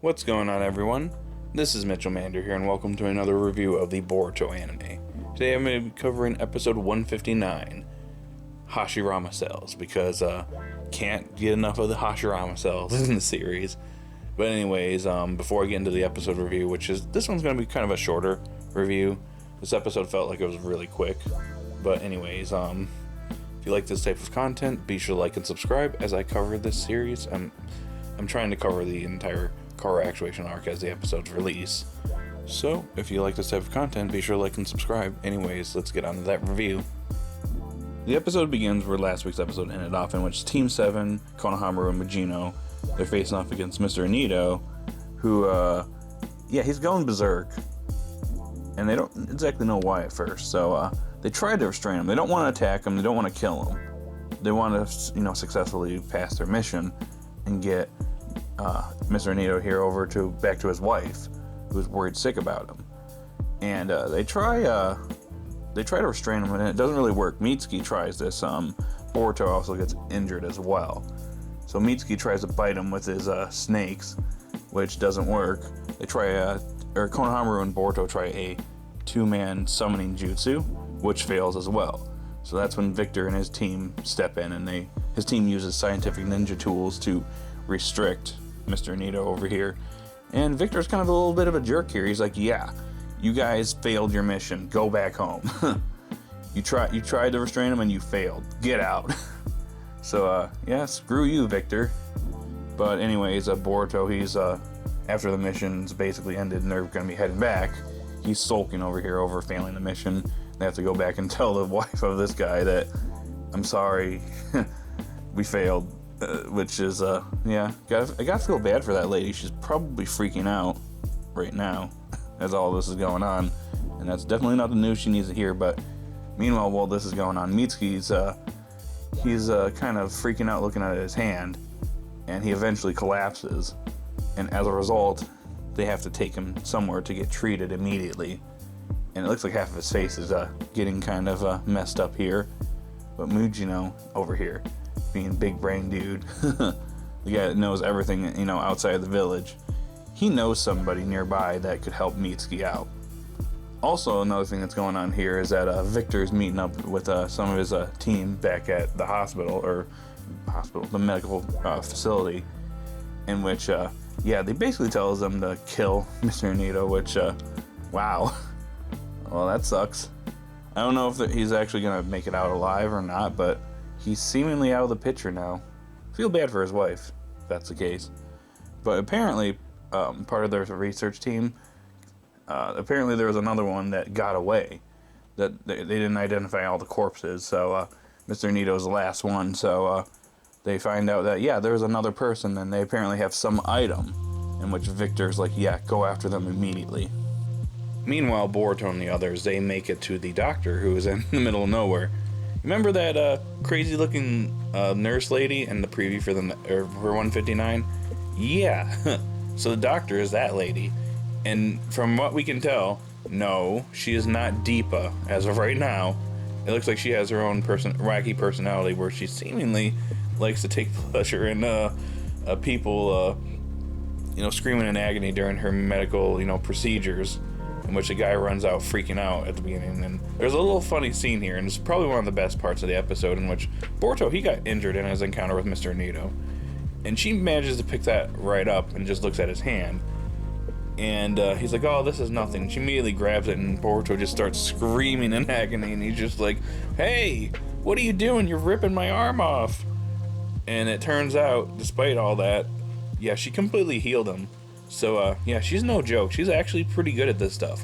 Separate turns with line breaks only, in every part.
What's going on, everyone? This is Mitchell Mander here, and welcome to another review of the Boruto anime. Today I'm going to be covering episode 159, Hashirama Cells, because can't get enough of the Hashirama Cells in the series. But anyways, before I get into the episode review, this one's going to be kind of a shorter review. This episode felt like it was really quick. But anyways, if you like this type of content, be sure to like and subscribe as I cover this series. I'm trying to cover the entire Car Actuation arc as the episodes release. So, if you like this type of content, be sure to like and subscribe. Anyways, let's get on to that review. The episode begins where last week's episode ended off, in which Team 7, Konohamaru and Majino, they're facing off against Mr. Anito, who, he's going berserk. And they don't exactly know why at first, so, they try to restrain him. They don't want to attack him, they don't want to kill him. They want to, successfully pass their mission and get Mr. Anito here back to his wife, who's worried sick about him. And they try to restrain him, and it doesn't really work. Mitsuki tries this. Boruto also gets injured as well. So Mitsuki tries to bite him with his snakes, which doesn't work. They try Konohamaru and Boruto try a two-man summoning jutsu, which fails as well. So that's when Victor and his team step in, and his team uses scientific ninja tools to restrict Mr. Anito over here. And Victor's kind of a little bit of a jerk here. He's like, yeah, you guys failed your mission. Go back home. You tried to restrain him and you failed. Get out. So, screw you, Victor. But anyways, Boruto, he's, after the mission's basically ended and they're going to be heading back, he's sulking over here over failing the mission. They have to go back and tell the wife of this guy that, I'm sorry, we failed. Which is, I gotta feel bad for that lady. She's probably freaking out right now as all this is going on. And that's definitely not the news she needs to hear. But meanwhile, while this is going on, Mitsuki's, he's kind of freaking out looking at his hand. And he eventually collapses. And as a result, they have to take him somewhere to get treated immediately. And it looks like half of his face is getting kind of messed up here. But Mujino over here, being big brain dude, the guy that knows everything, outside of the village, he knows somebody nearby that could help Mitsuki out. Also, another thing that's going on here is that Victor's meeting up with some of his team back at the the medical facility, in which, they basically tells them to kill Mr. Anito, which, wow. Well, that sucks. I don't know if he's actually going to make it out alive or not, but he's seemingly out of the picture now. Feel bad for his wife, if that's the case. But apparently, part of their research team, apparently there was another one that got away. That they didn't identify all the corpses, so Mr. Anito's the last one. So they find out that, there's another person, and they apparently have some item, in which Victor's like, go after them immediately. Meanwhile, Boruto and the others, they make it to the doctor, who is in the middle of nowhere. Remember that crazy-looking nurse lady in the preview for 159? Yeah, so the doctor is that lady. And from what we can tell, no, she is not Deepa as of right now. It looks like she has her own wacky personality where she seemingly likes to take pleasure in people, screaming in agony during her medical, procedures, in which a guy runs out freaking out at the beginning. And there's a little funny scene here, and it's probably one of the best parts of the episode, in which Boruto, he got injured in his encounter with Mr. Anito, and she manages to pick that right up and just looks at his hand, and he's like, oh, this is nothing. She immediately grabs it, and Boruto just starts screaming in agony, and he's just like, hey, what are you doing? You're ripping my arm off. And it turns out, despite all that, she completely healed him. So, she's no joke. She's actually pretty good at this stuff.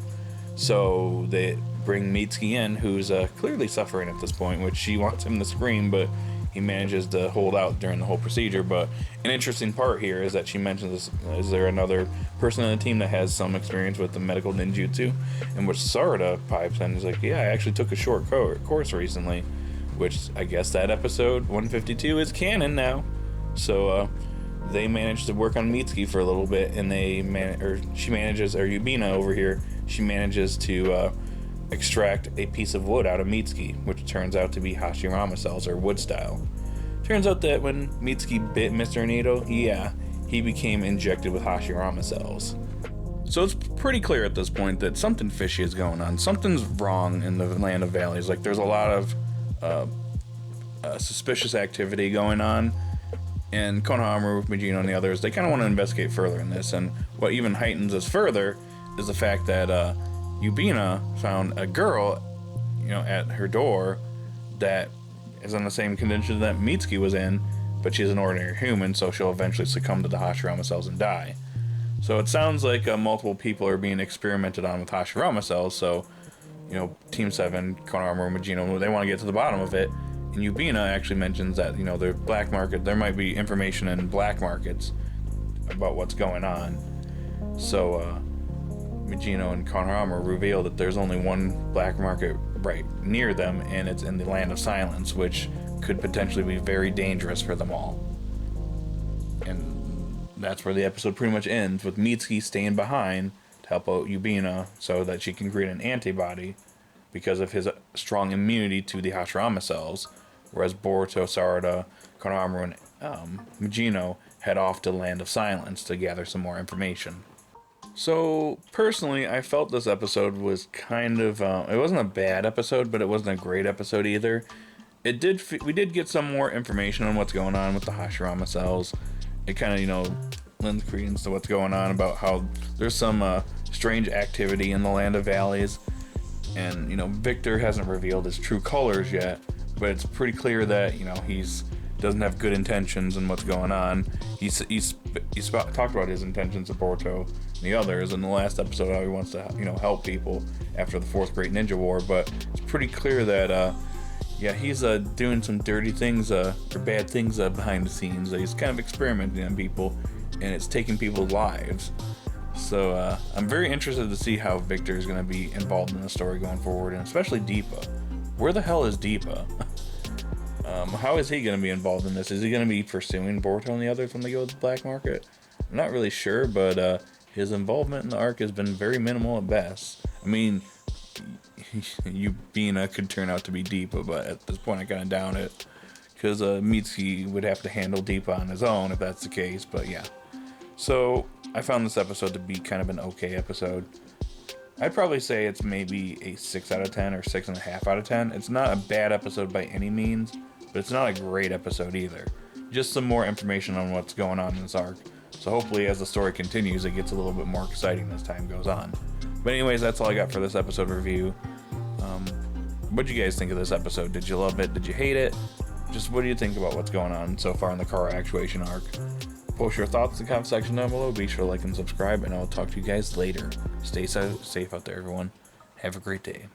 So, they bring Mitsuki in, who's clearly suffering at this point, which she wants him to scream, but he manages to hold out during the whole procedure. But an interesting part here is that she mentions this, is there another person on the team that has some experience with the medical ninjutsu? In which Sarada pipes in and is like, I actually took a short course recently, which I guess that episode 152 is canon now. So, they manage to work on Mitsuki for a little bit, and Yubina over here, she manages to extract a piece of wood out of Mitsuki, which turns out to be Hashirama cells, or wood style. Turns out that when Mitsuki bit Mr. Anito, he became injected with Hashirama cells. So it's pretty clear at this point that something fishy is going on. Something's wrong in the Land of Valleys. Like, there's a lot of suspicious activity going on. And Konohamaru, Mijino, and the others, they kind of want to investigate further in this. And what even heightens this further is the fact that Yubina found a girl, at her door that is in the same condition that Mitsuki was in, but she's an ordinary human, so she'll eventually succumb to the Hashirama cells and die. So it sounds like multiple people are being experimented on with Hashirama cells, so, Team 7, Konohamaru, Mijino, they want to get to the bottom of it. And Yubina actually mentions that, the black market, there might be information in black markets about what's going on. So, Mijino and Konohamaru reveal that there's only one black market right near them, and it's in the Land of Silence, which could potentially be very dangerous for them all. And that's where the episode pretty much ends, with Mitsuki staying behind to help out Yubina so that she can create an antibody because of his strong immunity to the Hashirama cells, whereas Boruto, Sarada, Konohamaru, and Mijino head off to the Land of Silence to gather some more information. So, personally, I felt this episode was kind of, it wasn't a bad episode, but it wasn't a great episode either. We did get some more information on what's going on with the Hashirama cells. It kind of, lends credence to what's going on about how there's some strange activity in the Land of Valleys. And, Victor hasn't revealed his true colors yet, but it's pretty clear that, he's doesn't have good intentions in what's going on. He's talked about his intentions to Boruto and the others in the last episode, how he wants to, help people after the Fourth Great Ninja War, but it's pretty clear that, he's doing some dirty things, or bad things behind the scenes. He's kind of experimenting on people, and it's taking people's lives. So I'm very interested to see how Victor is going to be involved in the story going forward, and especially Deepa. Where the hell is Deepa? How is he going to be involved in this? Is he going to be pursuing Boruto and the others when they go to the black market? I'm not really sure, but his involvement in the arc has been very minimal at best. I mean, Yubina could turn out to be Deepa, but at this point I kind of doubt it, because Mitsuki would have to handle Deepa on his own if that's the case, but yeah. So I found this episode to be kind of an okay episode. I'd probably say it's maybe a 6 out of 10 or 6.5 out of 10. It's not a bad episode by any means, but it's not a great episode either. Just some more information on what's going on in this arc. So hopefully as the story continues, it gets a little bit more exciting as time goes on. But anyways, that's all I got for this episode review. What did you guys think of this episode? Did you love it? Did you hate it? Just what do you think about what's going on so far in the Car Actuation arc? Post your thoughts in the comment section down below. Be sure to like and subscribe, and I'll talk to you guys later. Stay safe out there, everyone. Have a great day.